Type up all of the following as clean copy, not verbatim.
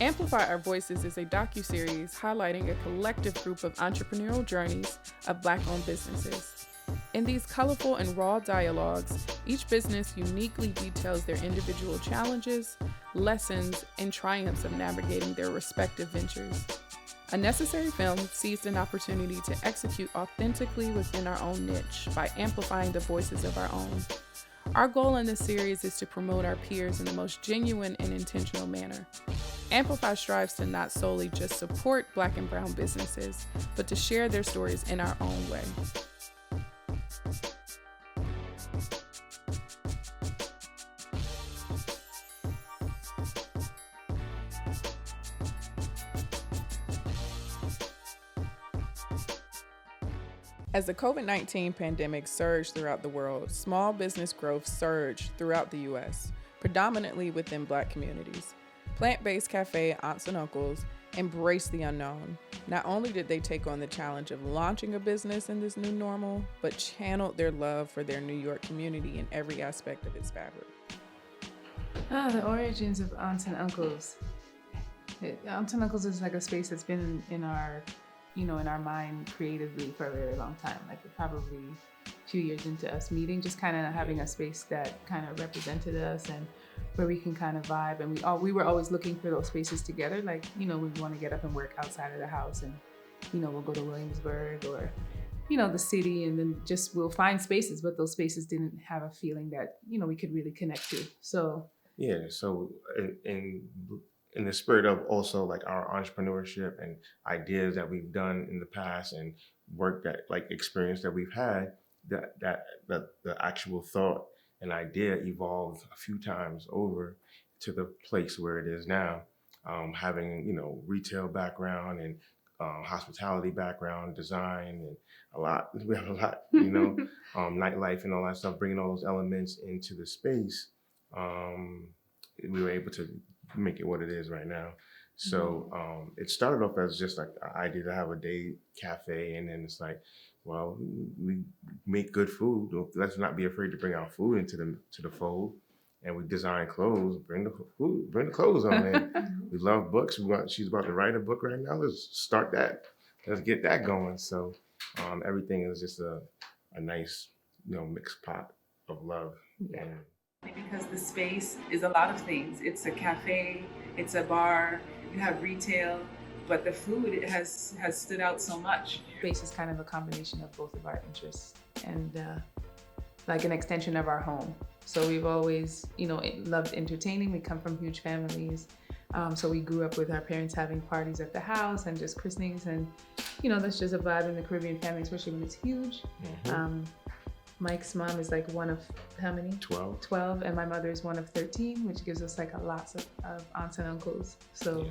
Amplify Our Voices is a docuseries highlighting a collective group of entrepreneurial journeys of Black-owned businesses. In these colorful and raw dialogues, each business uniquely details their individual challenges, lessons, and triumphs of navigating their respective ventures. A Necessary Film seized an opportunity to execute authentically within our own niche by amplifying the voices of our own. Our goal in this series is to promote our peers in the most genuine and intentional manner. Amplify strives to not solely just support Black and brown businesses, but to share their stories in our own way. As the COVID-19 pandemic surged throughout the world, small business growth surged throughout the U.S., predominantly within Black communities. Plant-based cafe Aunts and Uncles embraced the unknown. Not only did they take on the challenge of launching a business in this new normal, but channeled their love for their New York community in every aspect of its fabric. The origins of Aunts and Uncles. Aunts and Uncles is like a space that's been in our mind creatively for a very long time. Like probably a few years into us meeting, just kind of having a space that kind of represented us and where we can kind of vibe. And we were always looking for those spaces together. Like, we want to get up and work outside of the house and, we'll go to Williamsburg or, the city, and then we'll find spaces, but those spaces didn't have a feeling that, we could really connect to. So. Yeah. So in the spirit of also like our entrepreneurship and ideas that we've done in the past and work that like experience that we've had, that the actual thought and idea evolved a few times over to the place where it is now. Having, retail background and hospitality background, design, and we have a lot, nightlife and all that stuff, bringing all those elements into the space. We were able to make it what it is right now. So it started off as just like an idea to have a day cafe, and then it's like, well, we make good food. Let's not be afraid to bring our food into the fold. And we design clothes, bring the clothes on in. We love books. She's about to write a book right now. Let's start that. Let's get that going. So everything is just a nice, mixed pot of love. Yeah. Because the space is a lot of things. It's a cafe, it's a bar, you have retail, but the food has stood out so much. Space is kind of a combination of both of our interests and like an extension of our home. So we've always, loved entertaining. We come from huge families. So we grew up with our parents having parties at the house and just christenings, and, that's just a vibe in the Caribbean family, especially when it's huge. Mm-hmm. Mike's mom is like one of how many? 12, and my mother is one of 13, which gives us like lots of aunts and uncles. So,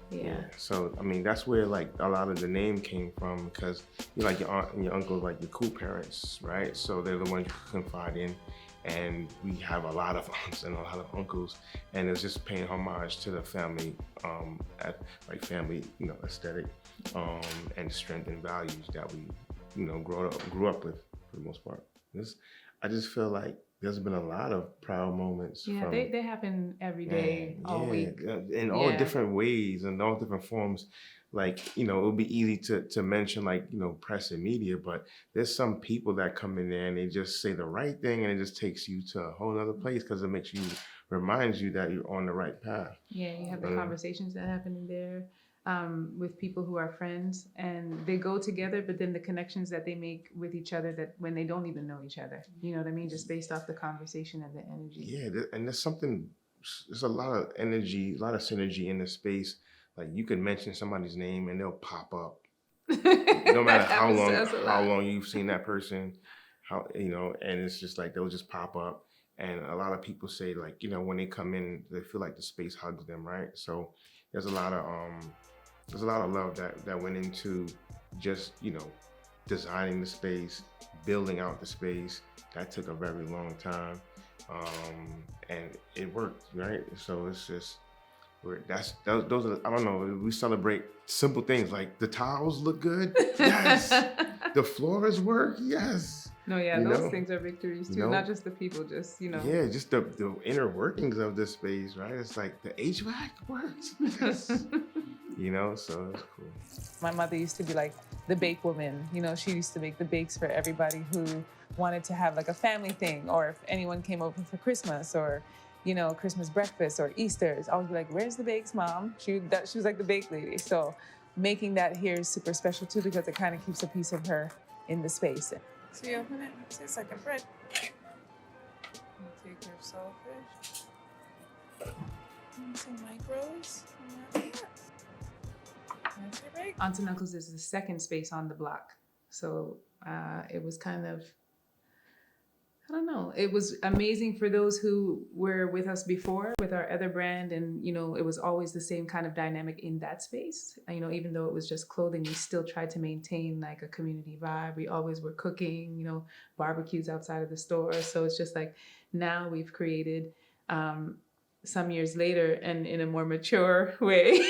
yeah. So, that's where like a lot of the name came from, because like your aunt and your uncle, like your cool parents, right? So they're the ones you can confide in. And we have a lot of aunts and a lot of uncles, and it's just paying homage to the family, family, aesthetic, and strength and values that we, grew up with for the most part. I just feel like there's been a lot of proud moments. Yeah, they happen every day, all week. In all different ways and all different forms. Like, it would be easy to mention like, press and media, but there's some people that come in there and they just say the right thing and it just takes you to a whole other place because it reminds you that you're on the right path. Yeah, you have the conversations that happen in there with people who are friends, and they go together, but then the connections that they make with each other that when they don't even know each other, you know what I mean? Just based off the conversation and the energy. Yeah, and there's a lot of energy, a lot of synergy in the space. Like you can mention somebody's name and they'll pop up. No matter how long you've seen that person, and it's just like they'll just pop up. And a lot of people say like, when they come in, they feel like the space hugs them, right? So there's a lot of love that went into just, designing the space, building out the space. That took a very long time. And it worked, right? So it's just, those are, I don't know, we celebrate simple things like the tiles look good. Yes. The floors work. Yes. No, yeah, You those know? things are victories too. You know? Not just the people, just, Yeah, just the inner workings of this space, right? It's like the HVAC works. Yes. So it's cool. My mother used to be like the bake woman. She used to make the bakes for everybody who wanted to have like a family thing, or if anyone came over for Christmas or, Christmas breakfast or Easter's. I would be like, "Where's the bakes, Mom?" She was like the bake lady. So making that here is super special too, because it kind of keeps a piece of her in the space. So you open it, it tastes like a bread. Take your saltfish. And some micros. Aunts and Uncles is the second space on the block. So it was kind of, I don't know, it was amazing for those who were with us before with our other brand. And, it was always the same kind of dynamic in that space. Even though it was just clothing, we still tried to maintain like a community vibe. We always were cooking, barbecues outside of the store. So it's just like now we've created some years later and in a more mature way,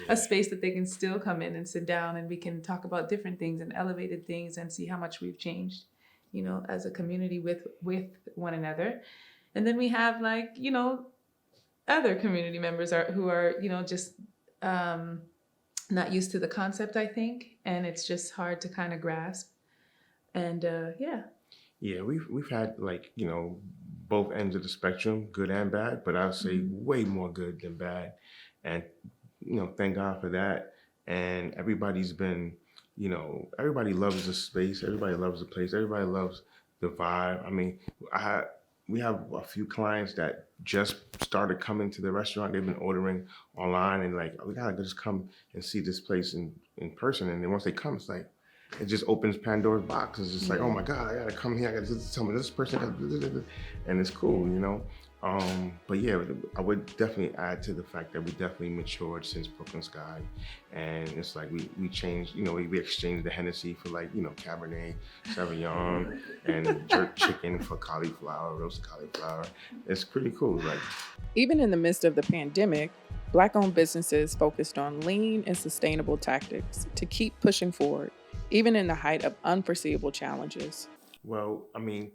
a space that they can still come in and sit down and we can talk about different things and elevated things and see how much we've changed, as a community with one another. And then we have like, other community members who are, just not used to the concept, I think. And it's just hard to kind of grasp. And Yeah, we've had like, both ends of the spectrum, good and bad, but I would say way more good than bad. And, thank God for that. And everybody's been, everybody loves the space, everybody loves the place, everybody loves the vibe. I mean, we have a few clients that just started coming to the restaurant. They've been ordering online and like, we gotta just come and see this place in person. And then once they come, it's like, it just opens Pandora's box. It's just like, oh my God, I gotta come here. I gotta tell me this person, and it's cool, But yeah, I would definitely add to the fact that we definitely matured since Brooklyn Sky, and it's like we changed. We exchanged the Hennessy for like Cabernet Sauvignon and jerk chicken for roasted cauliflower. It's pretty cool. Like, even in the midst of the pandemic, Black-owned businesses focused on lean and sustainable tactics to keep pushing forward, even in the height of unforeseeable challenges. Well, I mean,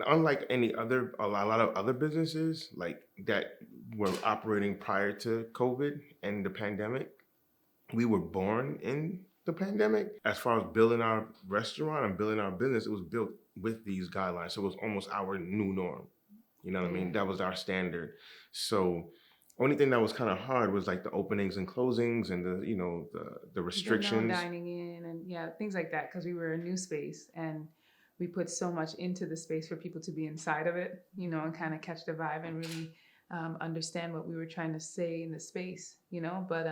unlike a lot of other businesses like that were operating prior to COVID and the pandemic, we were born in the pandemic. As far as building our restaurant and building our business, it was built with these guidelines. So it was almost our new norm. You know what I mean? That was our standard. So only thing that was kind of hard was like the openings and closings and the restrictions. Dining in and things like that, because we were a new space and we put so much into the space for people to be inside of it, and kind of catch the vibe and really understand what we were trying to say in the space, but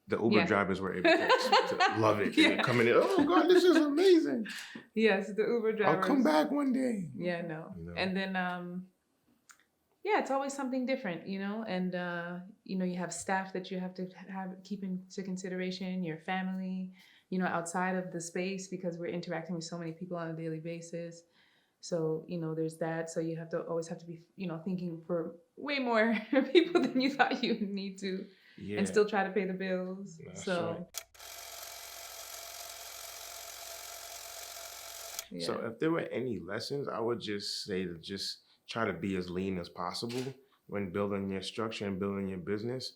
the Uber drivers were able to love it. Yeah. Coming in, oh God, this is amazing. Yes, the Uber drivers. I'll come back one day. Yeah, no. And then it's always something different, and you have staff that you have to keep into consideration, your family, outside of the space, because we're interacting with so many people on a daily basis. So, there's that. So you always have to be, thinking for way more people than you thought you would need to, and still try to pay the bills. That's right. So if there were any lessons, I would just say to just try to be as lean as possible when building your structure and building your business.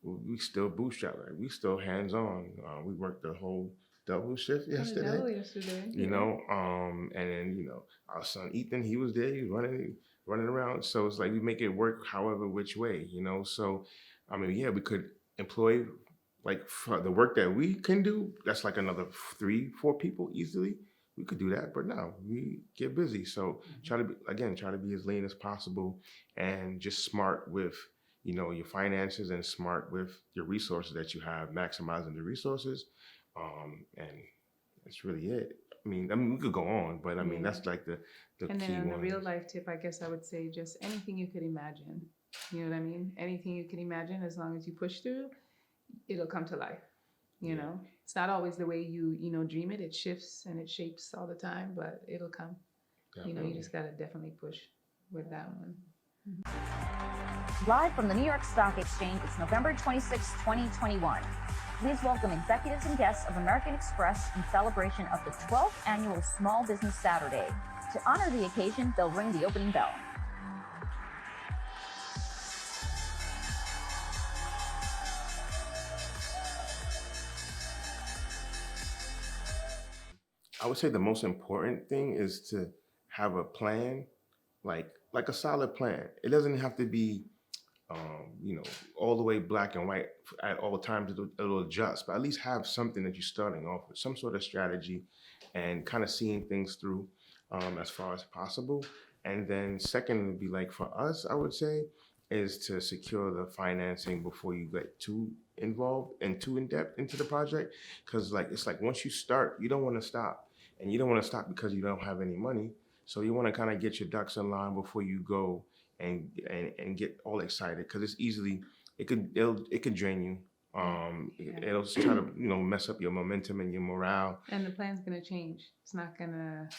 We still bootstrap, right? We still hands-on. We worked the whole double shift yesterday. And then, our son Ethan, he was there, he was running around. So it's like we make it work however which way, So, I mean, we could employ, like for the work that we can do, that's like another 3-4 people easily. We could do that, but no, we get busy. So try to be as lean as possible and just smart with, your finances and smart with your resources that you have, maximizing the resources. And that's really it. I mean, we could go on, but that's like the and key then one. The real life tip, I guess I would say just anything you could imagine. You know what I mean? Anything you can imagine, as long as you push through, it'll come to life. It's not always the way you dream it. It shifts and it shapes all the time, but it'll come. Definitely. You just gotta definitely push with that one. Live from the New York Stock Exchange, it's November 26, 2021. please welcome executives and guests of American Express in celebration of the 12th annual Small Business Saturday. To honor the occasion, they'll ring the opening bell. I would say the most important thing is to have a plan, like a solid plan. It doesn't have to be, all the way black and white at all times. It'll adjust, but at least have something that you're starting off with, some sort of strategy, and kind of seeing things through as far as possible. And then second would be like for us, I would say, is to secure the financing before you get too involved and too in depth into the project. Because it's like once you start, you don't want to stop. And you don't want to stop because you don't have any money. So you want to kind of get your ducks in line before you go and get all excited, because it's easily, it could drain you. It'll just try to mess up your momentum and your morale. And the plan's gonna change. It's not gonna,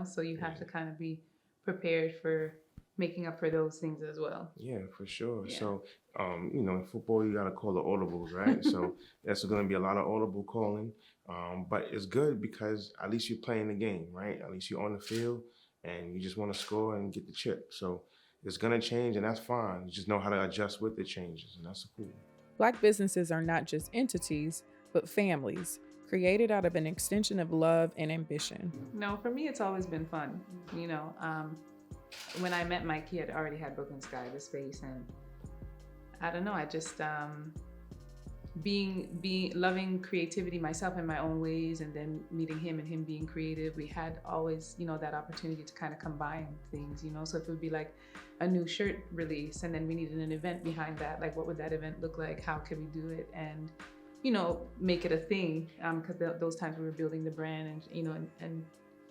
so you have to kind of be prepared for making up for those things as well. Yeah, for sure. Yeah. So, in football, you got to call the audibles, right? So there's going to be a lot of audible calling. But it's good because at least you're playing the game, right? At least you're on the field and you just want to score and get the chip. So it's going to change, and that's fine. You just know how to adjust with the changes, and that's cool. Black businesses are not just entities, but families, created out of an extension of love and ambition. No, for me, it's always been fun. When I met Mike, he had already had Brooklyn Sky, the space, and I don't know, I just loving creativity myself in my own ways, and then meeting him and him being creative, we had always, that opportunity to kind of combine things, so if it would be like a new shirt release and then we needed an event behind that, like what would that event look like? How could we do it? And, make it a thing, because those times we were building the brand and, and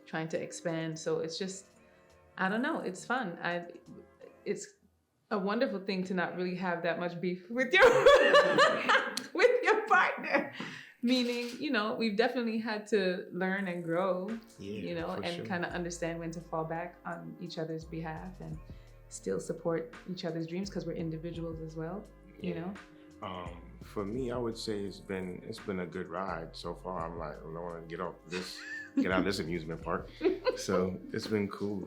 trying to expand. So it's just, I don't know, it's fun. It's a wonderful thing to not really have that much beef with your with your partner. Meaning, we've definitely had to learn and grow, and sure, kind of understand when to fall back on each other's behalf and still support each other's dreams, because we're individuals as well, For me, I would say it's been a good ride so far. I'm like, I don't want to get out of this amusement park. So it's been cool.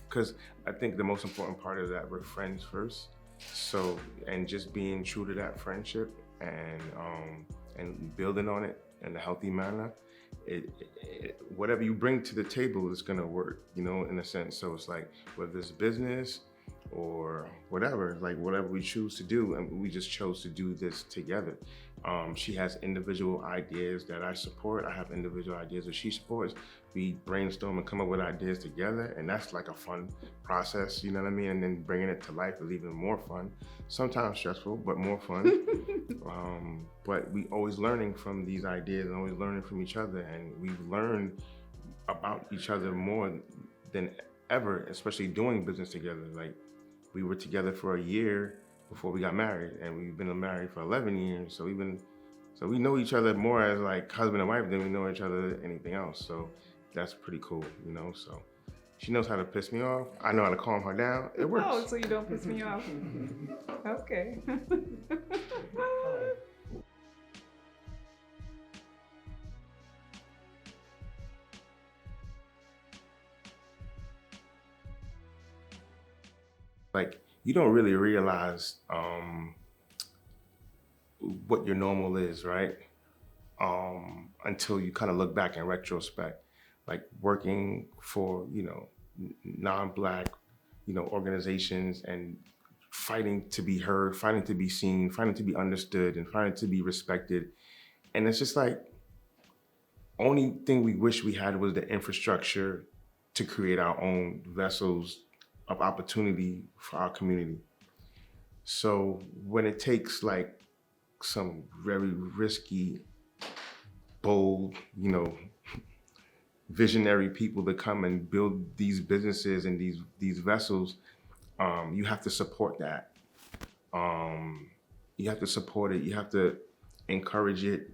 Because I think the most important part is that we're friends first. So, and just being true to that friendship and building on it in a healthy manner, whatever you bring to the table is gonna work, in a sense. So it's like, whether it's business or whatever, whatever we choose to do, and we just chose to do this together. She has individual ideas that I support. I have individual ideas that she supports. We brainstorm and come up with ideas together, and that's like a fun process, you know what I mean? And then bringing it to life is even more fun. Sometimes stressful, but more fun. But we always learning from these ideas and always learning from each other, and we've learned about each other more than ever, especially doing business together. We were together for a year before we got married, and we've been married for 11 years. So we know each other more as husband and wife than we know each other anything else. So that's pretty cool, So she knows how to piss me off. I know how to calm her down. It works. Oh, so you don't piss me off. Okay. You don't really realize what your normal is, right? Until you kind of look back in retrospect, working for, non-Black, organizations, and fighting to be heard, fighting to be seen, fighting to be understood, and fighting to be respected. And it's just only thing we wish we had was the infrastructure to create our own vessels of opportunity for our community. So when it takes some very risky, bold, visionary people to come and build these businesses and these vessels, you have to support that. You have to support it. You have to encourage it.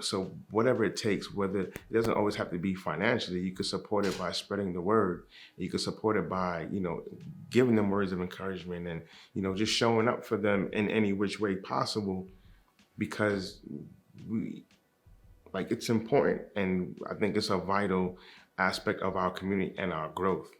So whatever it takes, whether it doesn't always have to be financially, you could support it by spreading the word. You could support it by, giving them words of encouragement and, just showing up for them in any which way possible, because it's important, and I think it's a vital aspect of our community and our growth.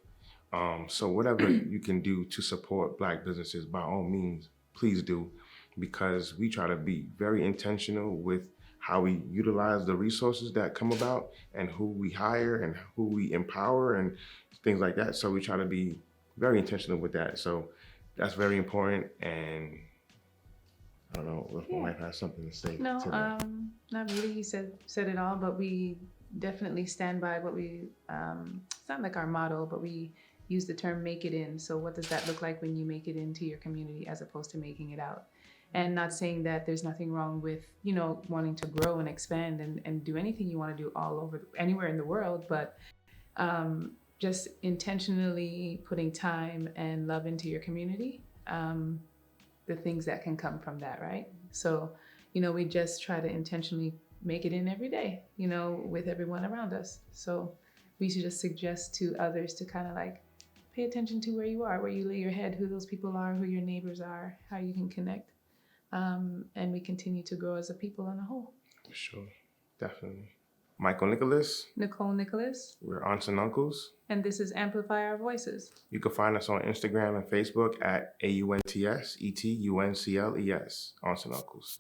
So whatever you can do to support Black businesses, by all means, please do, because we try to be very intentional with how we utilize the resources that come about and who we hire and who we empower and things like that. So we try to be very intentional with that. So that's very important. And I don't know if my wife has something to say. No, to that. not really. You said it all, but we definitely stand by what we, it's not like our motto, but we use the term make it in. So what does that look like when you make it into your community as opposed to making it out? And not saying that there's nothing wrong with, wanting to grow and expand and do anything you want to do all over, anywhere in the world, but just intentionally putting time and love into your community, the things that can come from that, right? So, we just try to intentionally make it in every day, with everyone around us. So we should just suggest to others to kind of pay attention to where you are, where you lay your head, who those people are, who your neighbors are, how you can connect. And we continue to grow as a people on a whole. For sure, definitely. Michael Nicolas. Nicole Nicolas. We're aunts and uncles. And this is Amplify Our Voices. You can find us on Instagram and Facebook at AUNTSETUNCLES, aunts and uncles.